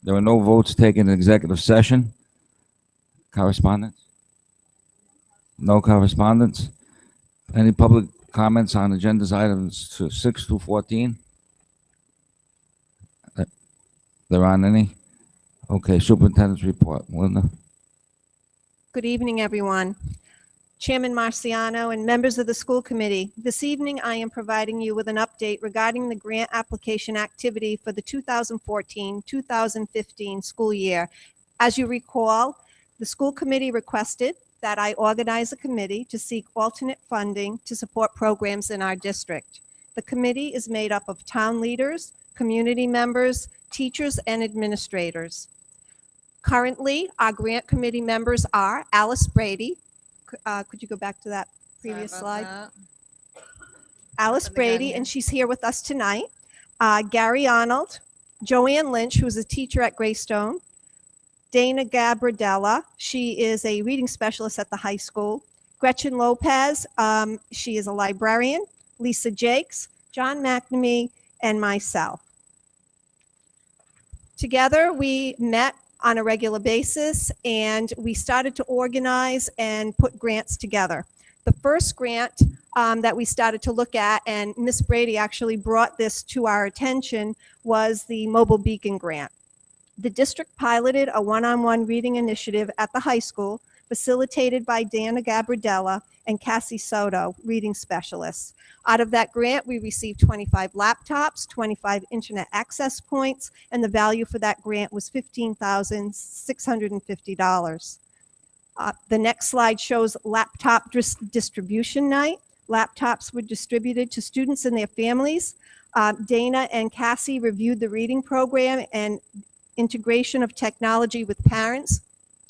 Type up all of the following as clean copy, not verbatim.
There are no votes taken in executive session. Correspondence? No correspondence. Any public comments on agendas items 6 through 14? There aren't any? Okay, superintendent's report. Linda? Good evening, everyone. Chairman Marciano and members of the school committee, this evening I am providing you with an update regarding the grant application activity for the 2014-2015 school year. As you recall, the school committee requested that I organize a committee to seek alternate funding to support programs in our district. The committee is made up of town leaders, community members, teachers, and administrators. Currently, our grant committee members are Alice Brady. Could you go back to that previous slide? Alice Brady, and she's here with us tonight. Gary Arnold, Joanne Lynch, who's a teacher at Greystone. Dana Gabardella, she is a reading specialist at the high school. Gretchen Lopez, she is a librarian. Lisa Jakes, John McNamee, and myself. Together, we met on a regular basis, and we started to organize and put grants together. The first grant that we started to look at, and Miss Brady actually brought this to our attention, was the Mobile Beacon Grant. The district piloted a one-on-one reading initiative at the high school, facilitated by Dana Gabardella and Cassie Soto, reading specialists. Out of that grant, we received 25 laptops, 25 internet access points, and the value for that grant was $15,650. The next slide shows laptop distribution night. Laptops were distributed to students and their families. Dana and Cassie reviewed the reading program and integration of technology with parents,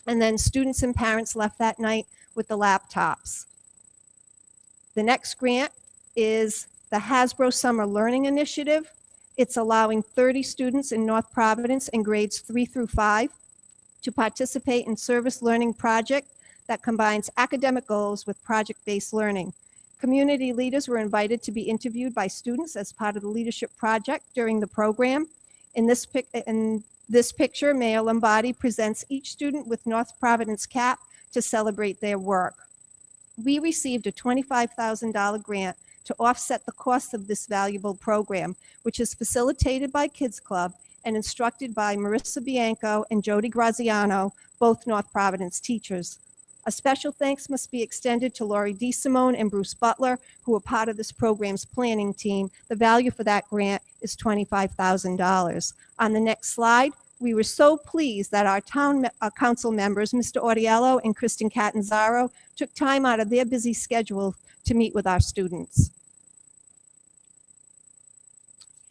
and then students and parents left that night with the laptops. The next grant is the Hasbro Summer Learning Initiative. It's allowing 30 students in North Providence in grades 3 through 5 to participate in service learning project that combines academic goals with project-based learning. Community leaders were invited to be interviewed by students as part of the leadership project during the program. In this picture, Mayor Lombardi presents each student with North Providence cap to celebrate their work. We received a $25,000 grant to offset the cost of this valuable program, which is facilitated by Kids Club and instructed by Marissa Bianco and Jody Graziano, both North Providence teachers. A special thanks must be extended to Laurie DeSimone and Bruce Butler, who are part of this program's planning team. The value for that grant is $25,000. On the next slide, we were so pleased that our town council members, Mr. Ordiello and Kristen Catanzaro, took time out of their busy schedule to meet with our students.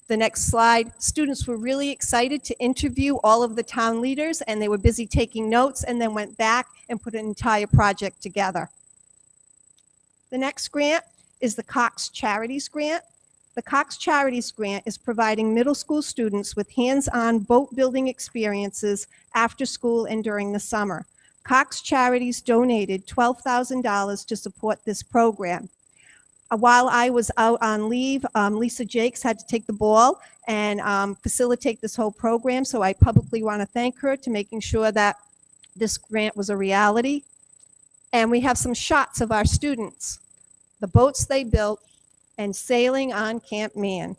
The next slide, students were really excited to interview all of the town leaders, and they were busy taking notes and then went back and put an entire project together. The next grant is the Cox Charities Grant. The Cox Charities Grant is providing middle school students with hands-on boat building experiences after school and during the summer. Cox Charities donated $12,000 to support this program. While I was out on leave, Lisa Jakes had to take the ball and facilitate this whole program, so I publicly want to thank her to making sure that this grant was a reality. And we have some shots of our students, the boats they built, and sailing on Camp Man.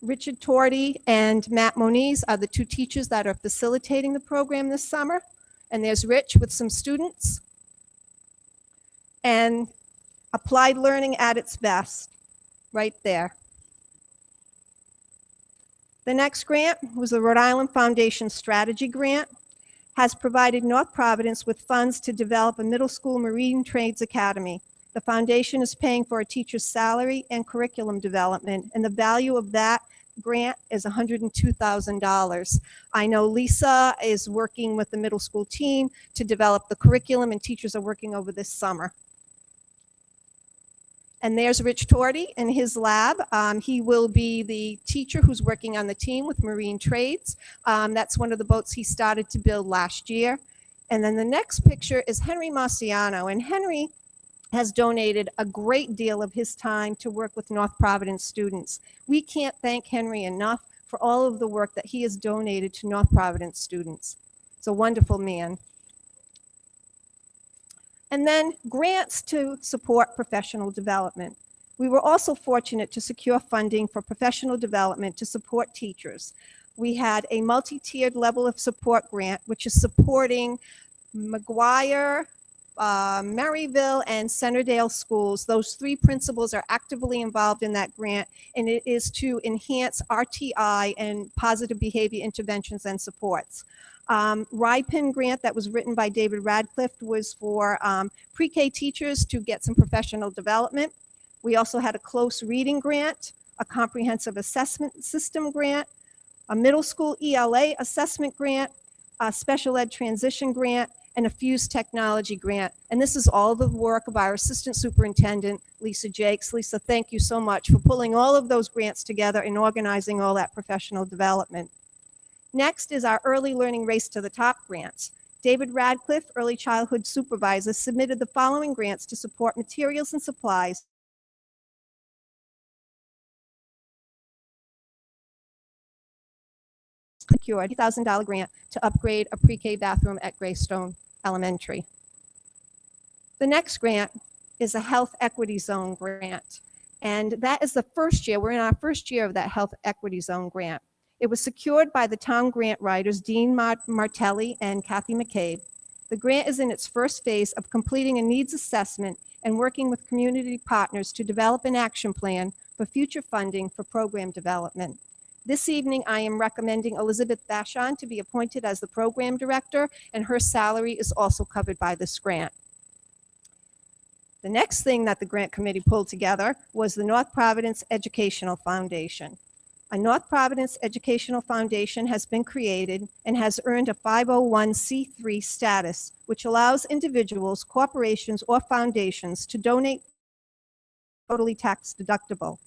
Richard Torty and Matt Moniz are the two teachers that are facilitating the program this summer. And there's Rich with some students. And applied learning at its best, right there. The next grant was the Rhode Island Foundation Strategy Grant, has provided North Providence with funds to develop a middle school marine trades academy. The foundation is paying for a teacher's salary and curriculum development, and the value of that grant is $102,000. I know Lisa is working with the middle school team to develop the curriculum, and teachers are working over this summer. And there's Rich Torty in his lab. He will be the teacher who's working on the team with marine trades. That's one of the boats he started to build last year. And then the next picture is Henry Marciano, and Henry has donated a great deal of his time to work with North Providence students. We can't thank Henry enough for all of the work that he has donated to North Providence students. He's a wonderful man. And then grants to support professional development. We were also fortunate to secure funding for professional development to support teachers. We had a multi-tiered level of support grant, which is supporting McGuire, Maryville, and Centerdale schools. Those three principals are actively involved in that grant, and it is to enhance RTI and positive behavior interventions and supports. RIPIN grant that was written by David Radcliffe was for pre-K teachers to get some professional development. We also had a close reading grant, a comprehensive assessment system grant, a middle school ELA assessment grant, a special ed transition grant, and a Fuse technology grant. And this is all the work of our assistant superintendent, Lisa Jakes. Lisa, thank you so much for pulling all of those grants together and organizing all that professional development. Next is our Early Learning Race to the Top grants. David Radcliffe, Early Childhood Supervisor, submitted the following grants to support materials and supplies secured a $1,000 grant to upgrade a pre-K bathroom at Greystone Elementary. The next grant is a Health Equity Zone grant, and that is the first year. We're in our first year of that Health Equity Zone grant. It was secured by the town grant writers, Dean Martelli and Kathy McCabe. The grant is in its first phase of completing a needs assessment and working with community partners to develop an action plan for future funding for program development. This evening, I am recommending Elizabeth Bashon to be appointed as the program director, and her salary is also covered by this grant. The next thing that the grant committee pulled together was the North Providence Educational Foundation. A North Providence Educational Foundation has been created and has earned a 501c3 status, which allows individuals, corporations, or foundations to donate totally tax deductible.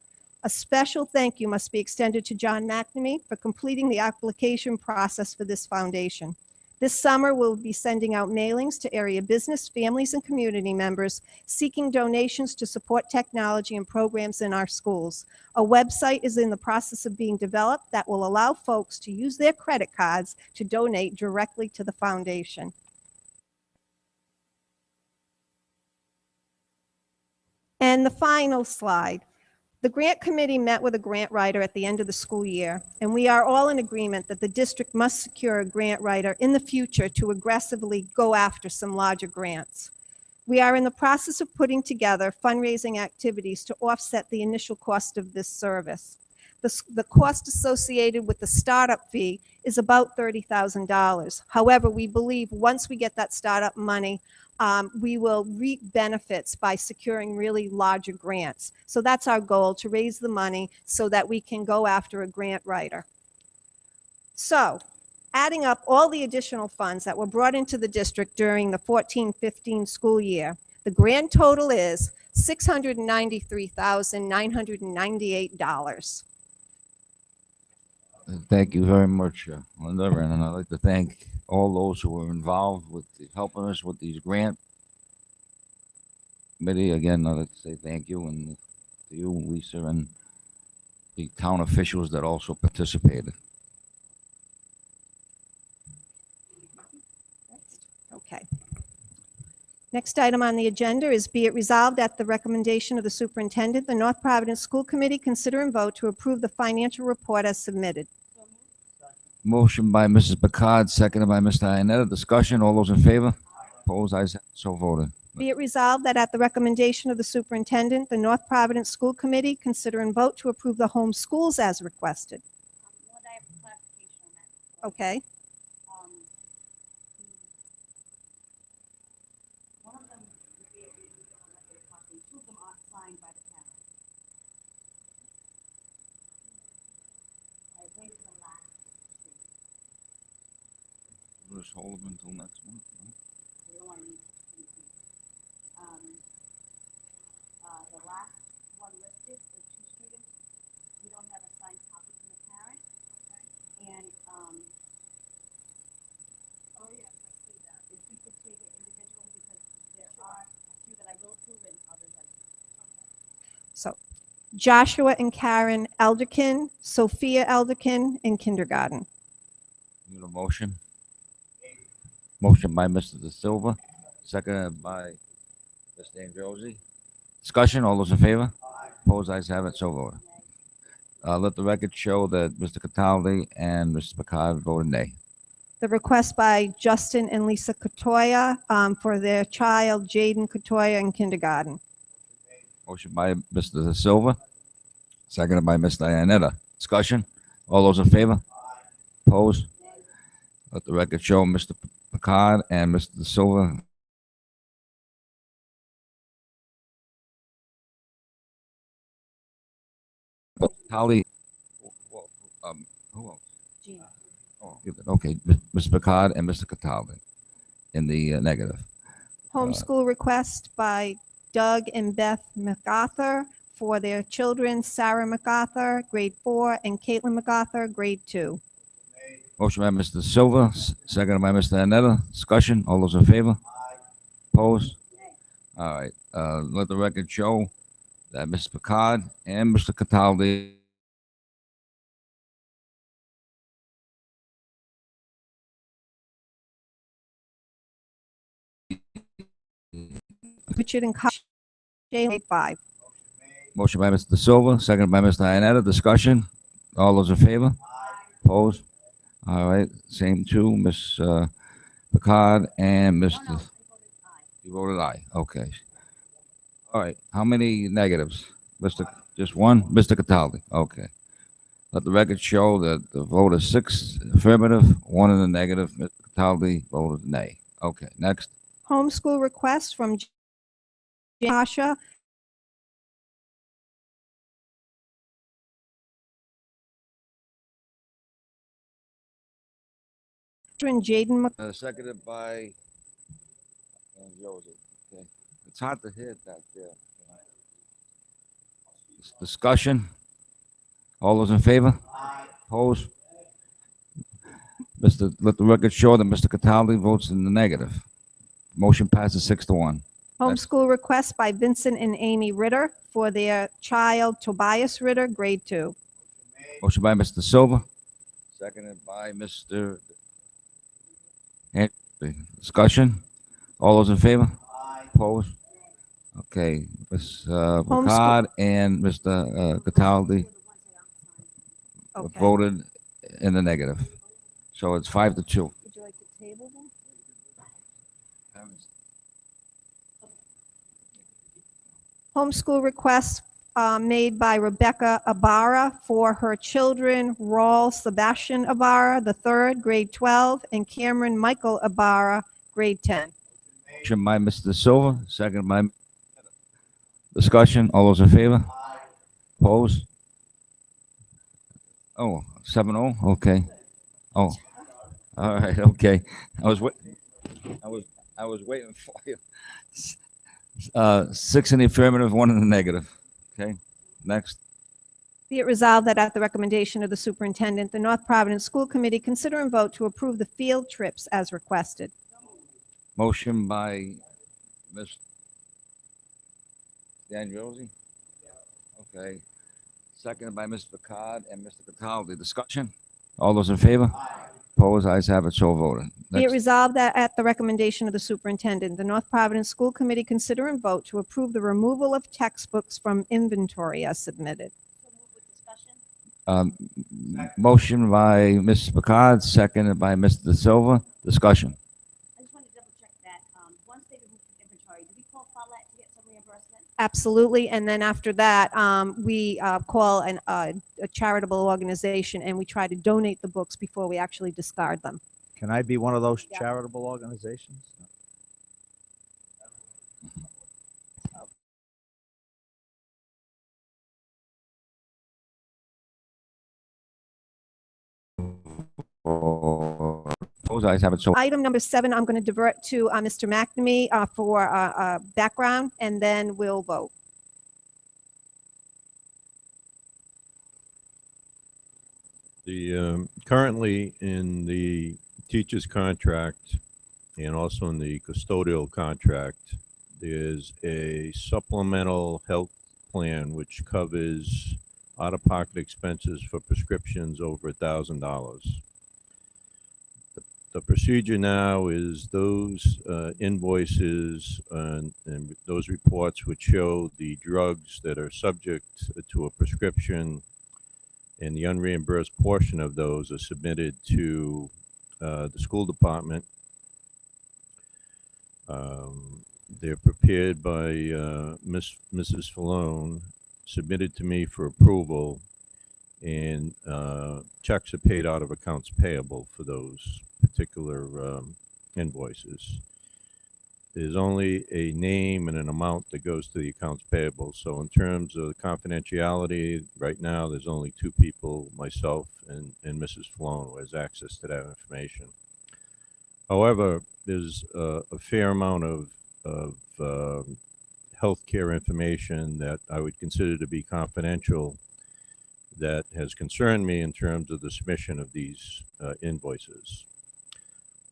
A special thank you must be extended to John McNamee for completing the application process for this foundation. This summer, we'll be sending out mailings to area business, families, and community members seeking donations to support technology and programs in our schools. A website is in the process of being developed that will allow folks to use their credit cards to donate directly to the foundation. And the final slide. The grant committee met with a grant writer at the end of the school year, and we are all in agreement that the district must secure a grant writer in the future to aggressively go after some larger grants. We are in the process of putting together fundraising activities to offset the initial cost of this service. The cost associated with the startup fee is about $30,000. However, we believe once we get that startup money, we will reap benefits by securing really larger grants. So that's our goal, to raise the money so that we can go after a grant writer. So adding up all the additional funds that were brought into the district during the 14-15 school year, the grand total is $693,998. Thank you very much, Linda, and I'd like to thank all those who were involved with helping us with these grant committee. Again, I'd like to say thank you, and to you, Lisa, and the town officials that also participated. Okay. Next item on the agenda is be it resolved at the recommendation of the superintendent, the North Providence School Committee consider and vote to approve the financial report as submitted. Motion by Mrs. Picard, seconded by Mr. Ionetta. Discussion, all those in favor? Opposed, ayes have it, so voted. Be it resolved that at the recommendation of the superintendent, the North Providence School Committee consider and vote to approve the home schools as requested. Well, I have a clarification on that. Okay. One of them would be a reason on that they're talking, two of them aren't signed by the parent. I believe it's the last two. Just hold them until next month. We don't want to use the last one listed, the two students, we don't have a signed copy from the parent. And, oh yeah, I see that. If we could take it individually, because there are a few that I will approve and others I. So Joshua and Karen Elderkin, Sophia Elderkin in kindergarten. Need a motion? Motion by Mr. De Silva, seconded by Mr. Androsi. Discussion, all those in favor? Opposed, ayes have it, so voted. Let the record show that Mr. Cataldi and Mrs. Picard voted nay. The request by Justin and Lisa Katoya for their child Jaden Katoya in kindergarten. Motion by Mr. De Silva, seconded by Ms. Dianetta. Discussion, all those in favor? Opposed? Let the record show Mr. Picard and Mr. De Silva Holly, who else? Gina. Oh, okay, Mr. Picard and Mr. Cataldi in the negative. Homeschool request by Doug and Beth MacArthur for their children Sarah MacArthur, grade 4, and Caitlin MacArthur, grade 2. Motion by Mr. Silva, seconded by Mr. Anetta. Discussion, all those in favor? Opposed? All right, let the record show that Mr. Picard and Mr. Cataldi Richard and Kyle, grade 5. Motion by Mr. Silva, seconded by Mr. Iannetta. Discussion. All those in favor? Opposed? All right. Same two, Ms. Picard and Mr. You voted aye. Okay. All right. How many negatives? Just one? Mr. Cataldi. Okay. Let the record show that the vote is 6 affirmative, 1 in the negative. Mr. Cataldi voted nay. Okay. Next. Homeschool request from Joshua and Jaden Seconded by Josie. Okay. It's hard to hear that there. Discussion. All those in favor? Opposed? Let the record show that Mr. Cataldi votes in the negative. Motion passes 6-1. Homeschool request by Vincent and Amy Ritter for their child Tobias Ritter, grade 2. Motion by Mr. Silva, seconded by Mr. Henry. Discussion. All those in favor? Opposed? Okay, Ms. Picard and Mr. Cataldi Okay. voted in the negative. So it's 5-2. Would you like to table them? Homeschool request made by Rebecca Ibarra for her children Raul Sebastian Ibarra, the third, grade 12, and Cameron Michael Ibarra, grade 10. Motion by Mr. Silva, second by discussion. All those in favor? Opposed? Oh, 7-0. Okay. Oh, all right. Okay. I was waiting for you. 6 in the affirmative, 1 in the negative. Okay. Next. Be it resolved that at the recommendation of the superintendent, the North Providence School Committee consider and vote to approve the field trips as requested. Motion by Ms. D'Androsi. Okay. Seconded by Ms. Picard and Mr. Cataldi. Discussion. All those in favor? Opposed? Ayes have it. So voted. Be it Next. resolved that at the recommendation of the superintendent, the North Providence School Committee consider and vote to approve the removal of textbooks from inventory as submitted. So move with discussion. Motion by Ms. Picard, seconded by Mr. De Silva. Discussion. I just wanted to double check that, once they remove the inventory, do we call Follett to get some reimbursement? Absolutely. And then after that, we call a charitable organization and we try to donate the books before we actually discard them. Can I be one of those Yeah. charitable organizations? Opposed? Ayes have it. So Item number 7, I'm going to divert to Mr. McNamee for background, and then we'll vote. The currently in the teacher's contract and also in the custodial contract, there's a supplemental health plan, which covers out-of-pocket expenses for prescriptions over $1,000. The procedure now is those invoices and those reports which show the drugs that are subject to a prescription, and the unreimbursed portion of those are submitted to the school department. They're prepared by Mrs. Falone, submitted to me for approval, and checks are paid out of accounts payable for those particular invoices. There's only a name and an amount that goes to the accounts payable. So in terms of confidentiality, right now there's only two people, myself and Mrs. Falone, who has access to that information. However, there's a fair amount of healthcare information that I would consider to be confidential that has concerned me in terms of the submission of these invoices.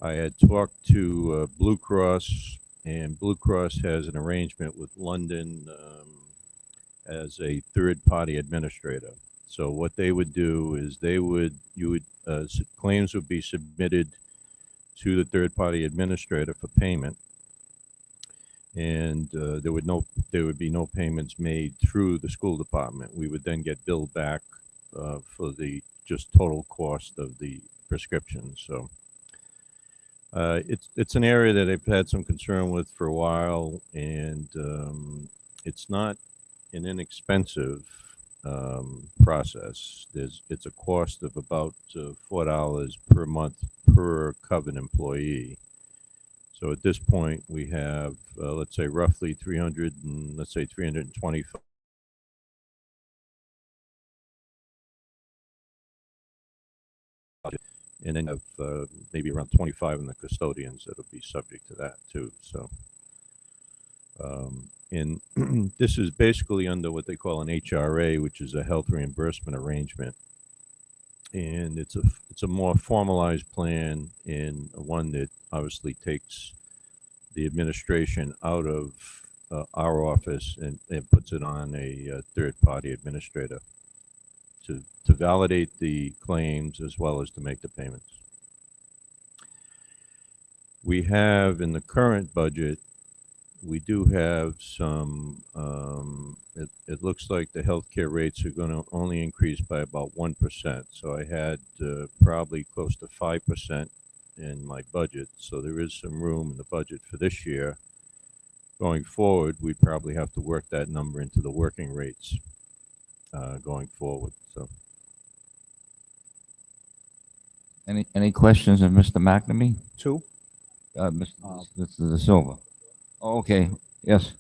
I had talked to Blue Cross, and Blue Cross has an arrangement with London as a third-party administrator. So what they would do is claims would be submitted to the third-party administrator for payment, and there would be no payments made through the school department. We would then get billed back for the just total cost of the prescription. So it's an area that I've had some concern with for a while, and it's not an inexpensive process. It's a cost of about $4 per month per covered employee. So at this point, we have let's say roughly 325. And then have maybe around 25 in the custodians that'll be subject to that too. So, and this is basically under what they call an HRA, which is a health reimbursement arrangement, and it's a more formalized plan, and one that obviously takes the administration out of our office and puts it on a third-party administrator to validate the claims as well as to make the payments. We have in the current budget, we do have some, it looks like the healthcare rates are going to only increase by about 1%. So I had probably close to 5% in my budget. So there is some room in the budget for this year. Going forward, we probably have to work that number into the working rates going forward. So. Any questions of Mr. McNamee? Two. Mr. De Silva. Oh, okay. Yes.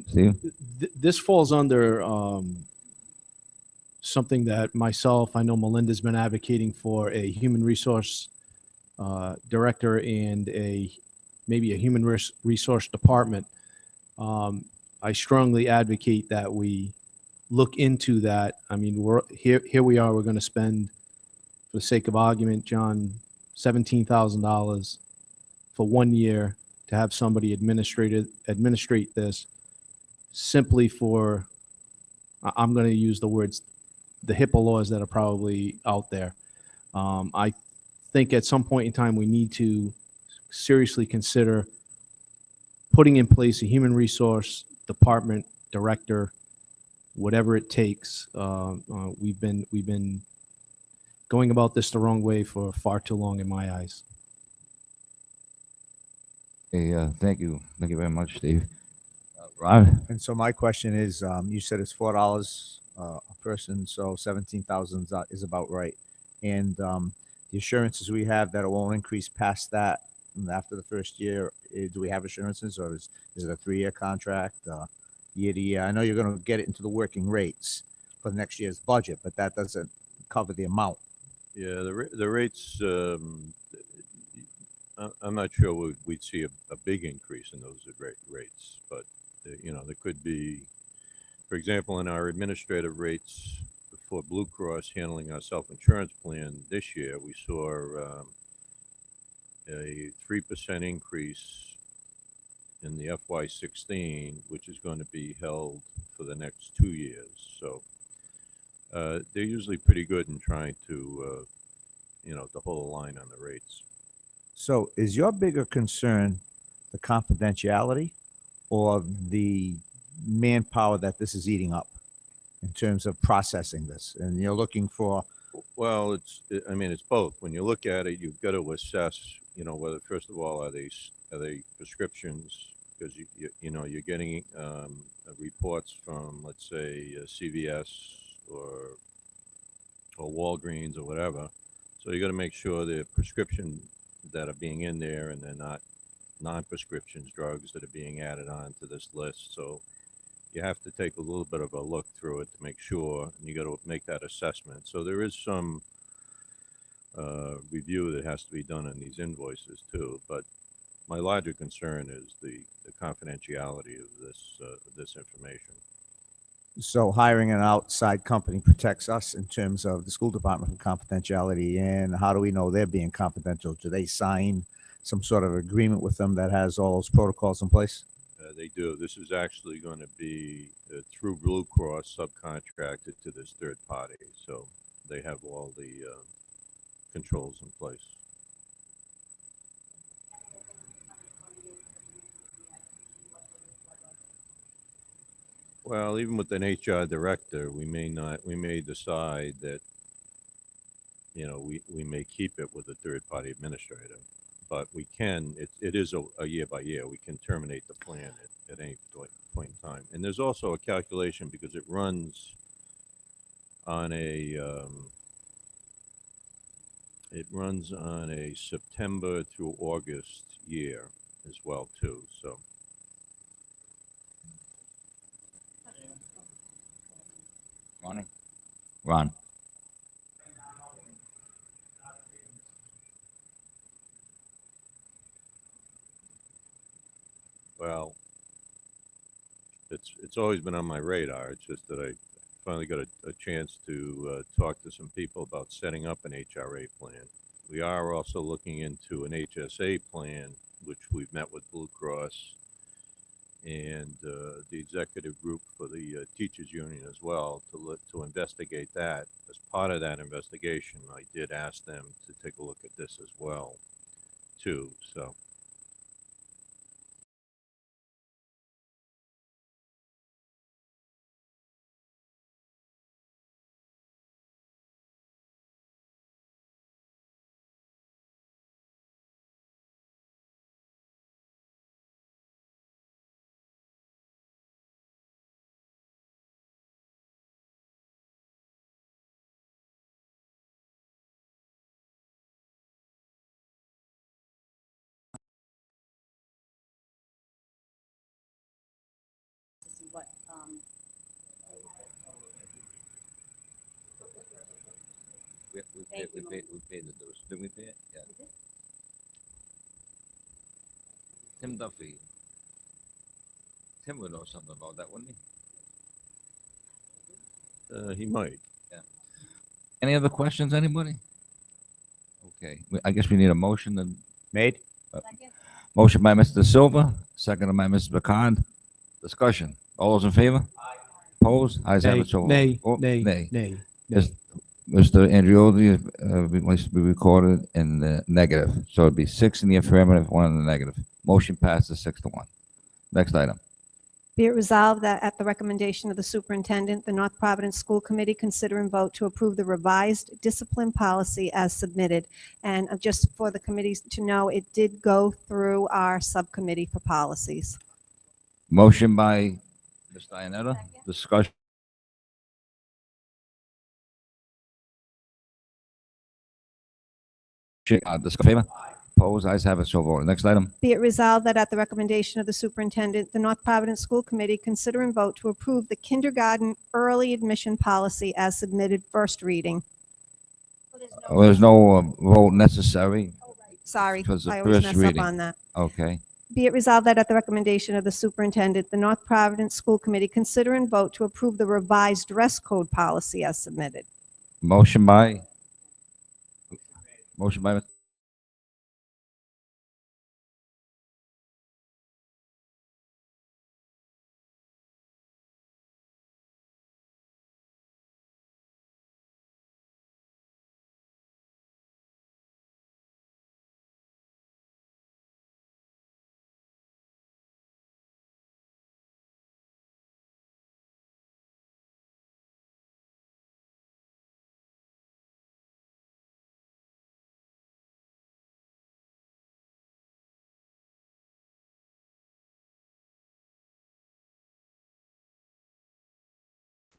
Steve? This falls under something that myself, I know Melinda's been advocating for, a human resource director and maybe a human resource department. I strongly advocate that we look into that. I mean, here we are, we're going to spend, for the sake of argument, John, $17,000 for 1 year to have somebody administrate this simply for, I'm going to use the words, the HIPAA laws that are probably out there. I think at some point in time we need to seriously consider putting in place a human resource department director, whatever it takes. We've been going about this the wrong way for far too long in my eyes. Okay, thank you. Thank you very much, Steve. Rod? And so my question is, you said it's $4 a person, so 17,000 is about right. And the assurances we have that it won't increase past that after the first year, do we have assurances, or is it a 3-year contract, year to year? I know you're going to get it into the working rates for the next year's budget, but that doesn't cover the amount. Yeah, the rates, I'm not sure we'd see a big increase in those rates, but there could be, for example, in our administrative rates for Blue Cross handling our self-insurance plan this year, we saw a 3% increase in the FY16, which is going to be held for the next 2 years. So they're usually pretty good in trying to, to hold a line on the rates. So is your bigger concern the confidentiality or the manpower that this is eating up in terms of processing this? And you're looking for, Well, it's both. When you look at it, you've got to assess, whether first of all are they prescriptions, because you're getting reports from, let's say, CVS or Walgreens or whatever. So you got to make sure the prescription that are being in there and they're not non-prescriptions drugs that are being added on to this list. So you have to take a little bit of a look through it to make sure, and you got to make that assessment. So there is some review that has to be done on these invoices too. But my larger concern is the confidentiality of this information. so hiring an outside company protects us in terms of the school department from confidentiality. And how do we know they're being confidential? Do they sign some sort of agreement with them that has all those protocols in place? They do. This is actually going to be through Blue Cross subcontracted to this third party. So they have all the controls in place. Well, even with an HR director, we may decide that, we may keep it with a third party administrator, but we can, it is a year by year. We can terminate the plan at any point in time. And there's also a calculation because it runs on a September through August year as well too. So Ron. well, it's always been on my radar. It's just that I finally got a chance to talk to some people about setting up an HRA plan. We are also looking into an HSA plan, which we've met with Blue Cross and the executive group for the teachers union as well to investigate that. As part of that investigation, I did ask them to take a look at this as well, too. So. To see what, We paid the dues. Did we pay it? Yeah. Tim Duffy. Tim would know something about that, wouldn't he? He might. Any other questions, anybody? Okay, I guess we need a motion. And Made? second, motion by Mr. Silva, second by Mrs. McCond. Discussion. All those in favor? Opposed? Ayes have Nay, it. So nay, oh, nay, nay. nay, Yes. nay. Mr. Andrioli wants to be recorded in the negative. So it'd be 6 in the affirmative, 1 in the negative. Motion passes 6-1. Next item. Be it resolved that at the recommendation of the superintendent, the North Providence School Committee consider and vote to approve the revised discipline policy as submitted. And just for the committees to know, it did go through our subcommittee for policies. Motion by Ms. Dianetta. Discussion. Favor? Opposed? Ayes have it. So voted. Next item. Be it resolved that at the recommendation of the superintendent, the North Providence School Committee consider and vote to approve the kindergarten early admission policy as submitted, first reading. well, there's There's no vote necessary. Sorry, Because the I always first mess reading. up on that. Okay. Be it resolved that at the recommendation of the superintendent, the North Providence School Committee consider and vote to approve the revised dress code policy as submitted. Motion by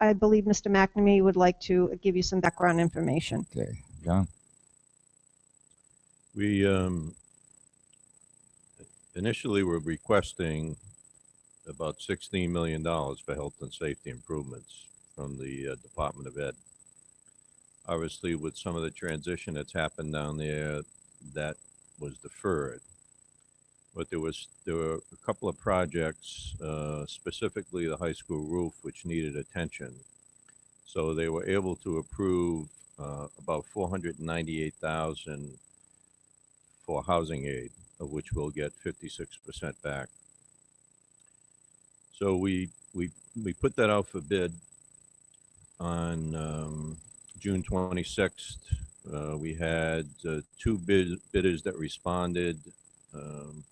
I believe Mr. McNamee would like to give you some background information. Okay, John? We initially were requesting about $16 million for health and safety improvements from the Department of Ed. Obviously, with some of the transition that's happened down there, that was deferred. But there were a couple of projects, specifically the high school roof, which needed attention. So they were able to approve about $498,000 for housing aid, of which we'll get 56% back. So we put that out for bid on June 26th. We had two bidders that responded.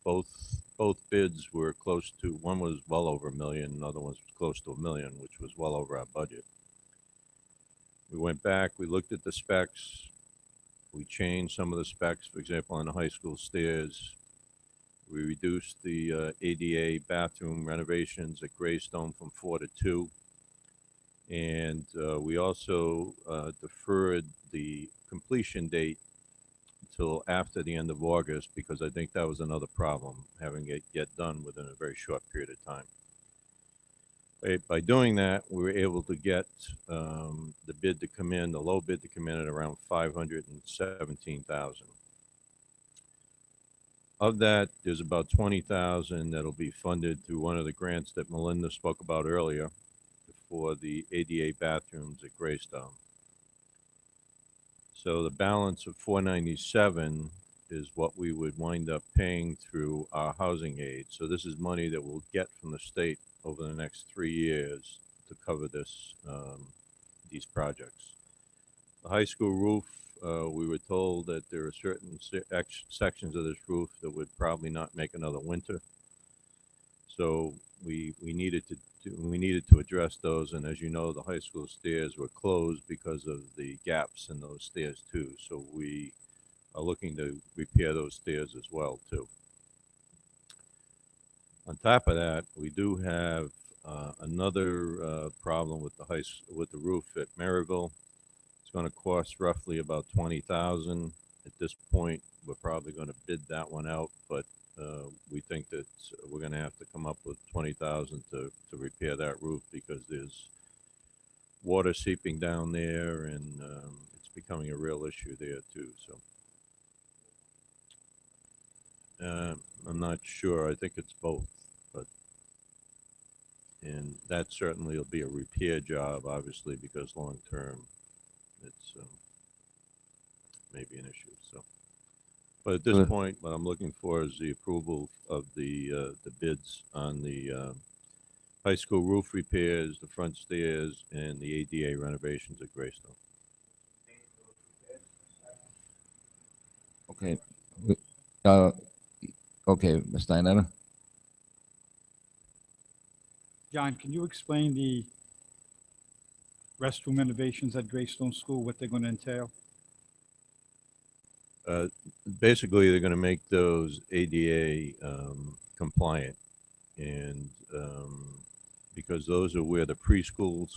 Both bids were close to, one was well over $1 million, another one was close to $1 million, which was well over our budget. We went back, we looked at the specs, we changed some of the specs, for example, on the high school stairs. We reduced the ADA bathroom renovations at Greystone from 4 to 2. And we also deferred the completion date until after the end of August, because I think that was another problem, having it get done within a very short period of time. By doing that, we were able to get the bid to come in, the low bid to come in at around $517,000. Of that, there's about $20,000 that'll be funded through one of the grants that Melinda spoke about earlier for the ADA bathrooms at Greystone. So the balance of $497 is what we would wind up paying through our housing aid. So this is money that we'll get from the state over the next 3 years to cover this, these projects. The high school roof, we were told that there are certain sections of this roof that would probably not make another winter. So we needed to address those, and as you know, the high school stairs were closed because of the gaps in those stairs too. So we are looking to repair those stairs as well too. On top of that, we do have another problem with the roof at Maryville. It's going to cost roughly about $20,000. At this point, we're probably going to bid that one out, but we think that we're going to have to come up with $20,000 to repair that roof, because there's water seeping down there, and it's becoming a real issue there too. So I'm not sure. I think it's both, and that certainly will be a repair job, obviously, because long term, it's maybe an issue. So. But at this point, what I'm looking for is the approval of the bids on the high school roof repairs, the front stairs, and the ADA renovations at Greystone. Okay. Okay, Ms. Steinetta? John, can you explain the restroom renovations at Greystone School, what they're going to entail? Basically, they're going to make those ADA compliant, and because those are where the preschools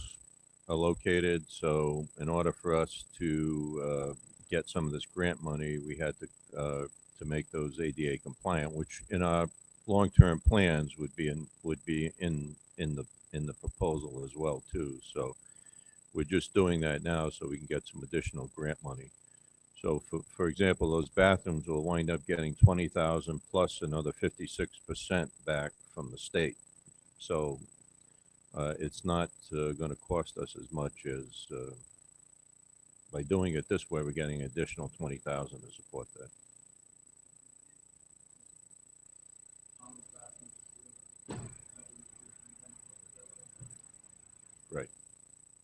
are located. So in order for us to get some of this grant money, we had to make those ADA compliant, which in our long-term plans would be in the proposal as well too. So we're just doing that now so we can get some additional grant money. So for example, those bathrooms will wind up getting $20,000 plus another 56% back from the state. So it's not going to cost us as much as by doing it this way. We're getting an additional $20,000 to support that. Right.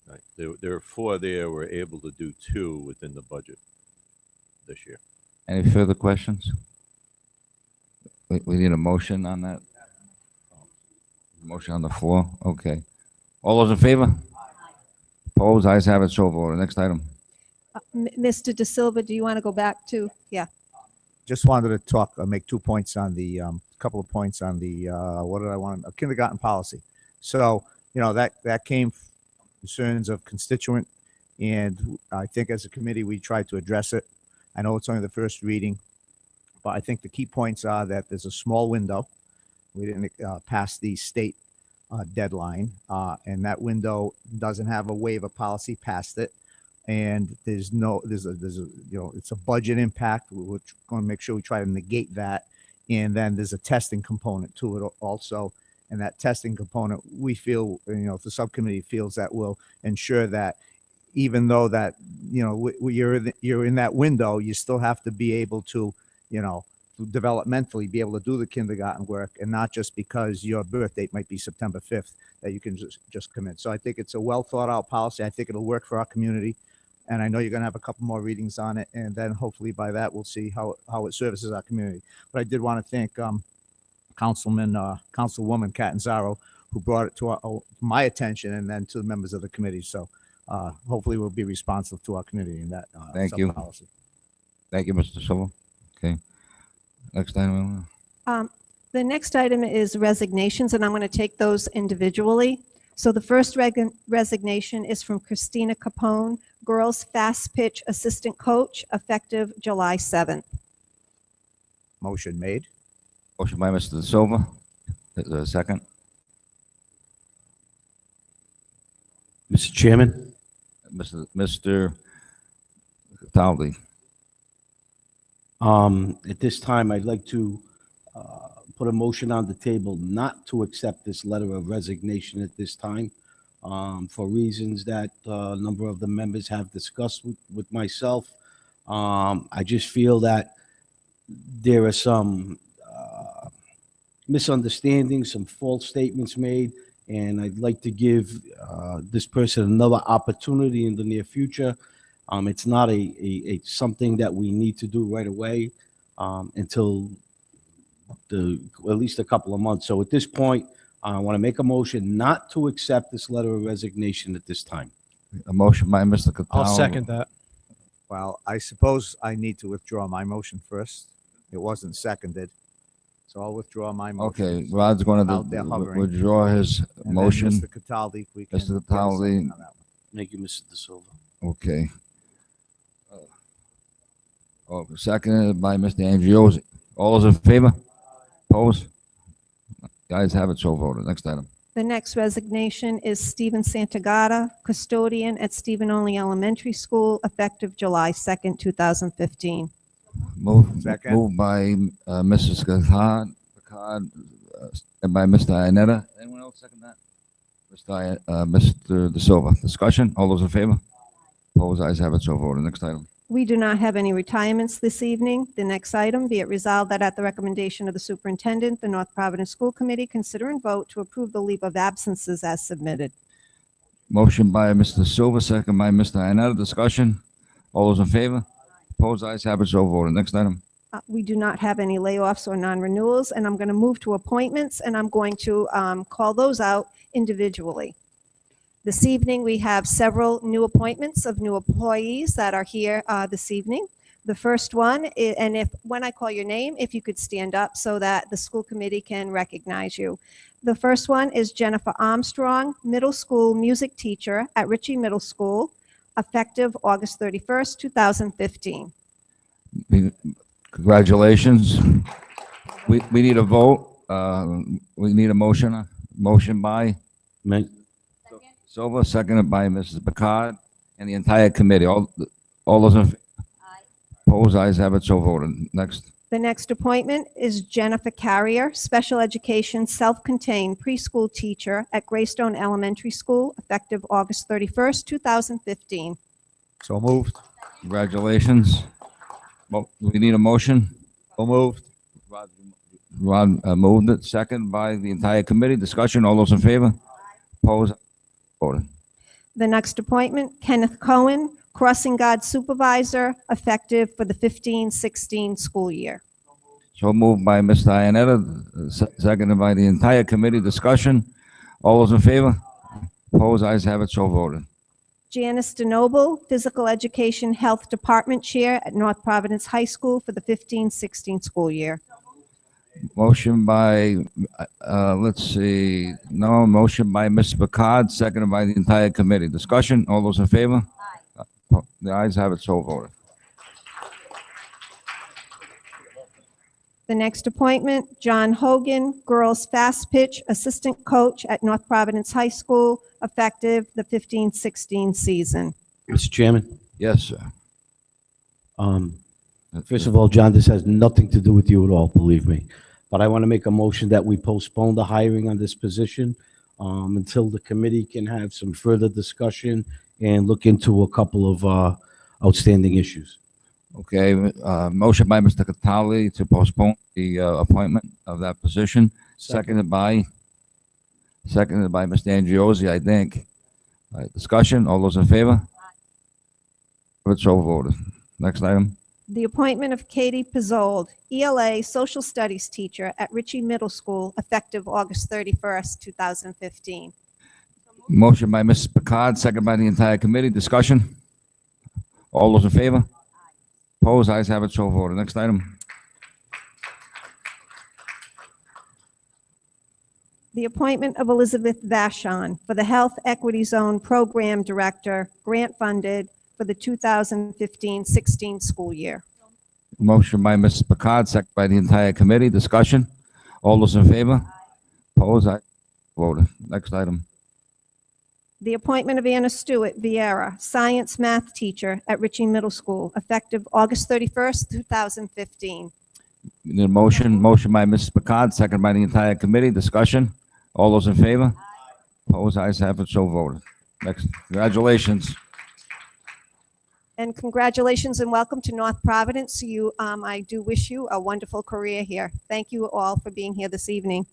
Right. There are 4 there. We're able to do 2 within the budget this year. Any further questions? We need a motion on that? Motion on the floor? Okay. All those in favor? Opposed? Ayes have it, so voted. Next item. Mr. De Silva, do you want to go back to? Yeah. Just wanted to talk, make 2 points on the, couple of points on the, what did I want? Kindergarten policy. So, you know, that came concerns of constituent. And I think as a committee, we tried to address it. I know it's only the first reading, but I think the key points are that there's a small window. We didn't pass the state deadline, and that window doesn't have a waiver policy past it. And there's it's a budget impact. We're going to make sure we try to negate that. And then there's a testing component to it also. And that testing component, we feel, the subcommittee feels that will ensure that even though that, you're in that window, you still have to be able to, developmentally be able to do the kindergarten work, and not just because your birth date might be September 5th that you can just come in. So I think it's a well thought out policy. I think it'll work for our community. And I know you're going to have a couple more readings on it. And then hopefully by that, we'll see how it services our community. But I did want to thank Councilwoman Catanzaro, who brought it to my attention and then to the members of the committee. So hopefully we'll be responsive to our community in that Thank you. policy. Thank you, Mr. Silva. Okay. Next item. The next item is resignations, and I'm going to take those individually. So the first resignation is from Christina Capone, girls fast pitch assistant coach, effective July 7th. Motion made. Motion by Mr. Silva. Is there a second? Mr. Chairman, Mr. Cataldi. at this time, I'd like to put a motion on the table not to accept this letter of resignation at this time, for reasons that a number of the members have discussed with myself. I just feel that there are some misunderstandings, some false statements made, and I'd like to give this person another opportunity in the near future. It's not a something that we need to do right away, until at least a couple of months. So at this point, I want to make a motion not to accept this letter of resignation at this time. A motion by Mr. Cataldi. I'll second that. Well, I suppose I need to withdraw my motion first. It wasn't seconded. So I'll withdraw my motion. Okay, Rod's going Out there to hovering. withdraw his And then motion. Mr. Cataldi, we can. Mr. get a Cataldi. second on that one. Thank you, Mr. De Silva. Okay. Seconded by Mr. Angiozzi. All those in favor? Opposed? Guys have it so voted. Next item. The next resignation is Stephen Santagata, custodian at Stephen Only Elementary School, effective July 2nd, 2015. Moved Second. by Mrs. Picard, and by Mr. Ionetta. Anyone else second that? Mr. De Silva. Discussion? All those in favor? Opposed? Ayes have it so voted. Next item. We do not have any retirements this evening. The next item, be it resolved that at the recommendation of the superintendent, the North Providence School Committee consider and vote to approve the leave of absences as submitted. Motion by Mr. Silva, second by Mr. Ionetta. Discussion? All those in favor? Opposed? Ayes have it so voted. Next item. We do not have any layoffs or non-renewals, and I'm going to move to appointments, and I'm going to call those out individually. This evening, we have several new appointments of new employees that are here this evening. The first one, and when I call your name, if you could stand up so that the school committee can recognize you. The first one is Jennifer Armstrong, middle school music teacher at Ritchie Middle School, effective August 31st, 2015. Congratulations. We need a vote. We need a motion. Motion by Silva, seconded by Mrs. Picard and the entire committee. All those in opposed, ayes have it so voted. Next. The next appointment is Jennifer Carrier, special education self-contained preschool teacher at Greystone Elementary School, effective August 31st, 2015. So moved. Congratulations. We need a motion. So moved. Rod moved it, second by the entire committee. Discussion, all those in favor? Opposed? Voted. The next appointment, Kenneth Cohen, crossing guard supervisor, effective for the 15-16 school year. So moved by Mr. Ionetta, seconded by the entire committee. Discussion, all those in favor? Opposed? Ayes have it so voted. Janice DeNoble, physical education health department chair at North Providence High School for the 15-16 school year. Motion by, let's see, no, motion by Mr. Picard, seconded by the entire committee. Discussion, all those in favor? The ayes have it, so voted. The next appointment, John Hogan, girls fast pitch assistant coach at North Providence High School, effective the 15-16 season. Mr. Chairman, Yes, sir. first of all, John, this has nothing to do with you at all, believe me. But I want to make a motion that we postpone the hiring on this position until the committee can have some further discussion and look into a couple of outstanding issues. Okay, motion by Mr. Catali to postpone the appointment of that position, seconded by Mr. Andriozzi, I think. Discussion, all those in favor? It's so voted. Next item. The appointment of Katie Pizzold, ELA Social Studies teacher at Ritchie Middle School, effective August 31st, 2015. Motion by Mrs. Picard, second by the entire committee. Discussion? All those in favor? Opposed? Ayes have it, so voted. Next item. The appointment of Elizabeth Vashon for the Health Equity Zone Program Director, grant funded for the 2015-16 school year. Motion by Mrs. Picard, second by the entire committee. Discussion? All those in favor? Opposed? Ayes voted. Next item. The appointment of Anna Stewart Vieira, science math teacher at Ritchie Middle School, effective August 31st, 2015. Need a motion? Motion by Mrs. Picard, second by the entire committee. Discussion? All those in favor? Opposed? Ayes have it, so voted. Next. Congratulations. And congratulations and welcome to North Providence. I do wish you a wonderful career here. Thank you all for being here this evening.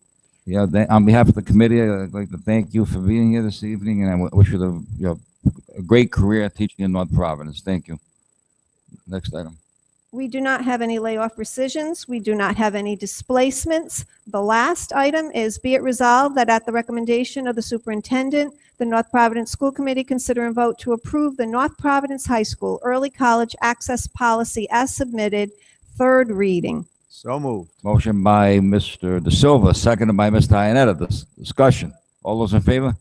Yeah, on behalf of the committee, I'd like to thank you for being here this evening, and I wish you a great career teaching in North Providence. Thank you. Next item. We do not have any layoff rescissions. We do not have any displacements. The last item is, be it resolved that at the recommendation of the superintendent, the North Providence School Committee consider and vote to approve the North Providence High School Early College Access Policy as submitted, third reading. So moved. Motion by Mr. De Silva, seconded by Mr. Iannetta. Discussion. All those in favor?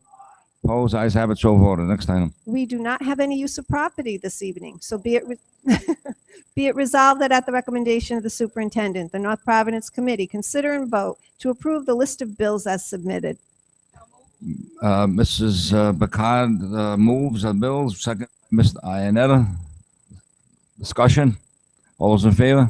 Opposed? Ayes have it, so voted. Next item. We do not have any use of property this evening, so be it resolved that at the recommendation of the superintendent, the North Providence Committee consider and vote to approve the list of bills as submitted. Mrs. Picard moves the bills, second Mr. Iannetta. Discussion. All those in favor?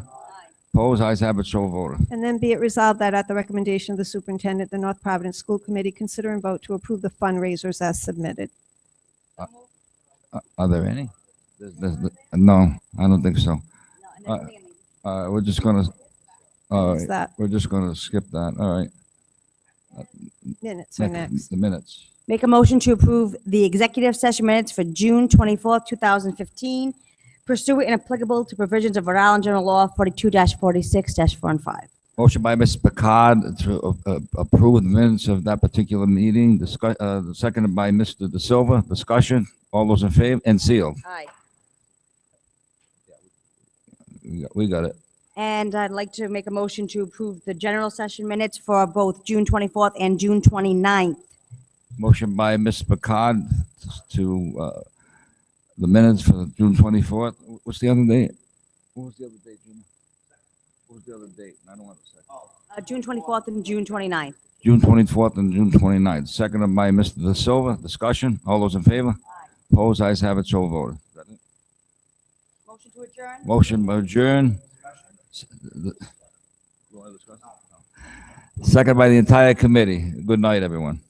Opposed? Ayes have it, so voted. And then be it resolved that at the recommendation of the superintendent, the North Providence School Committee consider and vote to approve the fundraisers as submitted. Are there any? No, I don't think so. We're just gonna. Is that We're just gonna skip that. All right. minutes are next? The minutes. Make a motion to approve the executive session minutes for June 24th, 2015, pursuant and applicable to provisions of Rhode Island General Law 42-46-4 and 5. Motion by Mr. Picard to approve the minutes of that particular meeting. Seconded by Mr. De Silva. Discussion. All those in favor? And sealed. Aye. We got it. And I'd like to make a motion to approve the general session minutes for both June 24th and June 29th. Motion by Ms. Picard to the minutes for June 24th. What's the other date? What was the other date, Gina? What was the other date? I don't want to say. June 24th and June 29th. June 24th and June 29th. Seconded by Mr. De Silva. Discussion. All those in favor? Opposed? Ayes have it, so voted. Is that it? Motion to adjourn? Motion by adjourn. Second by the entire committee. Good night, everyone.